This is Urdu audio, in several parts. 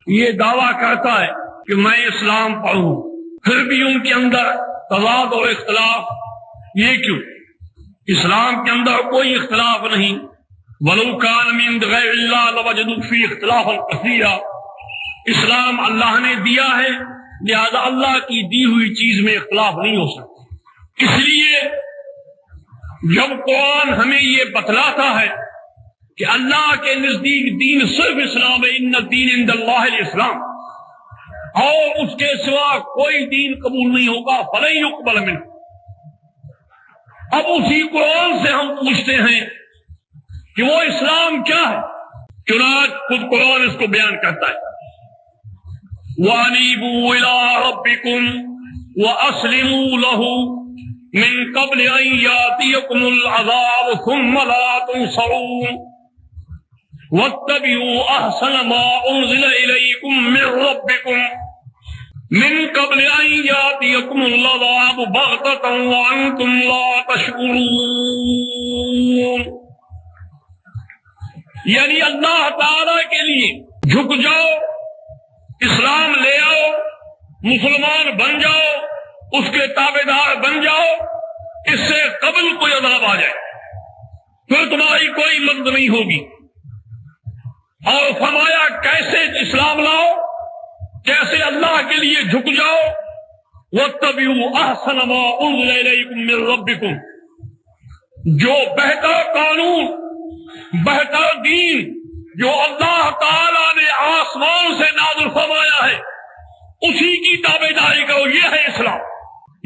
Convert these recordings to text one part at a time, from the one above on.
یہ دعویٰ کرتا ہے کہ میں اسلام پڑھوں، پھر بھی ان کے اندر تضاد اور اختلاف. یہ کیوں؟ اسلام کے اندر کوئی اختلاف نہیں. وَلَوْ كَانَ مِنْ غَيْرِ اللَّهِ لَوَجَدُوا فِيهِ اخْتِلَافًا كَثِيرًا. اسلام اللہ نے دیا ہے، لہذا اللہ کی دی ہوئی چیز میں اختلاف نہیں ہو سکتا. اس لیے جب قرآن ہمیں یہ بتلاتا ہے کہ اللہ کے نزدیک دین صرف اسلام ہے، ان الدین عند اللہ الاسلام، اور اس کے سوا کوئی دین قبول نہیں ہوگا، فلن یقبل منہ. اب اسی قرآن سے ہم پوچھتے ہیں کہ وہ اسلام کیا ہے؟ چنانچہ خود قرآن اس کو بیان کرتا ہے، وَأَنِيبُوا إِلَىٰ رَبِّكُمْ وَأَسْلِمُوا لَهُ مِن قَبْلِ أَن يَأْتِيَكُمُ الْعَذَابُ ثُمَّ لَا تُنصَرُونَ وَاتَّبِعُوا أَحْسَنَ مَا أُنزِلَ إِلَيْكُم مِّن رَّبِّكُم مِّن قَبْلِ أَن يَأْتِيَكُمُ الْعَذَابُ بَغْتَةً وَأَنتُمْ لَا تَشْعُرُونَ. یعنی اللہ تعالی کے لیے جھک جاؤ، اسلام لے آؤ، مسلمان بن جاؤ، اس کے تابع دار بن جاؤ، اس سے قبل کوئی عذاب آ جائے پھر تمہاری کوئی مدد نہیں ہوگی. اور فرمایا کیسے اسلام لاؤ، کیسے اللہ کے لیے جھک جاؤ. وَاتَّبِعُوا أَحْسَنَ مَا أُنزِلَ إِلَيْكُم مِّن رَّبِّكُم، جو بہتر قانون، بہتر دین جو اللہ تعالی نے آسمان سے نازل فرمایا ہے، اسی کی تابع داری کرو. یہ ہے اسلام.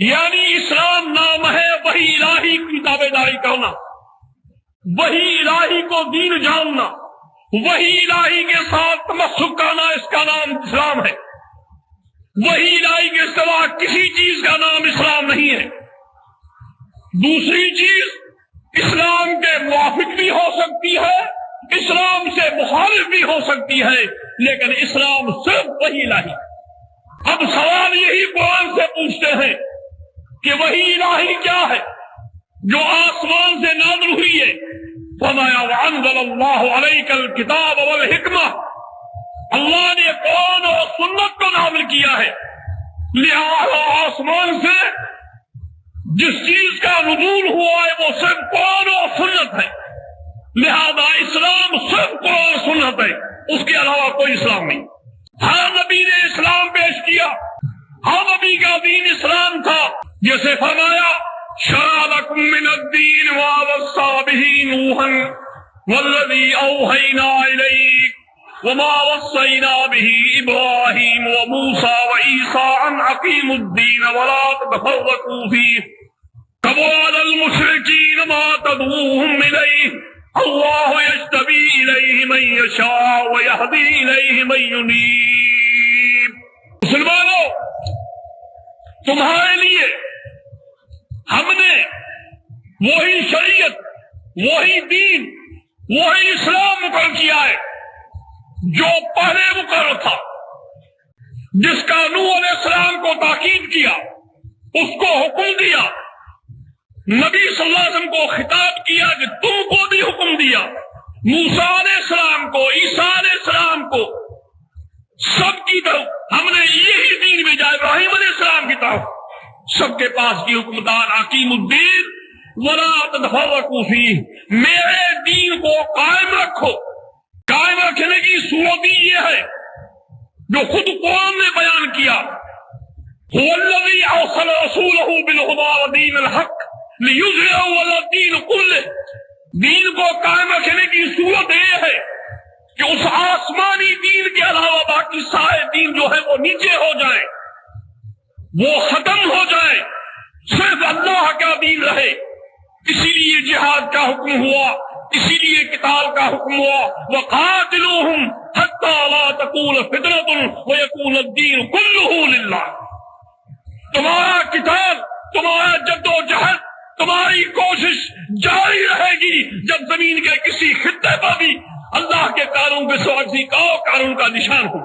یعنی اسلام نام ہے وحی الہی کی تابع داری کرنا، وحی الہی کو دین جاننا، وحی الہی کے ساتھ تمسک کرنا، اس کا نام اسلام ہے. وحی الہی کے سوا کسی چیز کا نام اسلام نہیں ہے. دوسری چیز اسلام کے موافق بھی ہو سکتی ہے، اسلام سے مخالف بھی ہو سکتی ہے، لیکن اسلام صرف وحی الہی. اب سوال یہی قرآن سے پوچھتے ہیں کہ وحی الہی کیا ہے جو آسمان سے نازل ہوئی ہے. فرمایا وَأَنزَلَ اللَّهُ عَلَيْكَ الْكِتَابَ وَالْحِكْمَةَ، اللہ نے قرآن اور سنت کو نازل کیا ہے. لہذا آسمان سے جس چیز کا نزول ہوا ہے وہ صرف قرآن اور سنت ہے. لہذا اسلام صرف قرآن سنت ہے، اس کے علاوہ کوئی اسلام نہیں. ہر نبی نے اسلام پیش کیا، ہر نبی کا دین اسلام تھا. جیسے فرمایا شرع لکم من الدین ما وصى به نوحا والذی اوحینا الیک وما وصینا به ابراہیم وموسیٰ وعیسیٰ ان اقیموا الدین ولا تتفرقوا فیہ کبر علی المشرکین ما تدعوهم الیہ اللہ یجتبی الیہ من یشاء ویہدی الیہ من ینیب. مسلمانوں، تمہارے لیے ہم نے وہی شریعت، وہی دین، وہی اسلام مقرر کیا ہے جو پہلے مقرر تھا، جس کا نوح علیہ السلام کو تاکید کیا، اس کو حکم دیا، نبی صلی اللہ علیہ وسلم کو خطاب کیا کہ تم کو بھی حکم دیا، موسیٰ علیہ السلام کو، عیسیٰ علیہ السلام کو، سب کی طرف ہم نے یہی دین بھیجا. ابراہیم علیہ السلام کی طرف سب کے پاس کی حکمتان اقیم الدین ولا تتفرقوا فیہ، میرے دین کو قائم رکھو. قائم رکھنے کی صورت یہ ہے جو خود قرآن نے بیان کیا، هو الذی ارسل رسولہ بالہدی ودین الحق لیظہرہ علی الدین کلہ. دین کو قائم رکھنے کی صورت یہ ہے کہ اس آسمانی دین کے علاوہ باقی سارے دین جو ہے وہ نیچے ہو جائیں، وہ ختم ہو جائے، صرف اللہ کا دین رہے. اسی لیے جہاد کا حکم ہوا، اسی لیے قتال کا حکم ہوا. وَقَاتِلُوهُمْ حَتَّى لَا تَكُونَ فِتْنَةٌ وَيَكُونَ الدِّينُ كُلُّهُ لِلَّهِ. تمہارا قتال، تمہارا جد و جہد، تمہاری کوشش جاری رہے گی جب زمین کے کسی خطے پر بھی اللہ کے قانون کے سوا کسی اور قانون کا نشان ہو.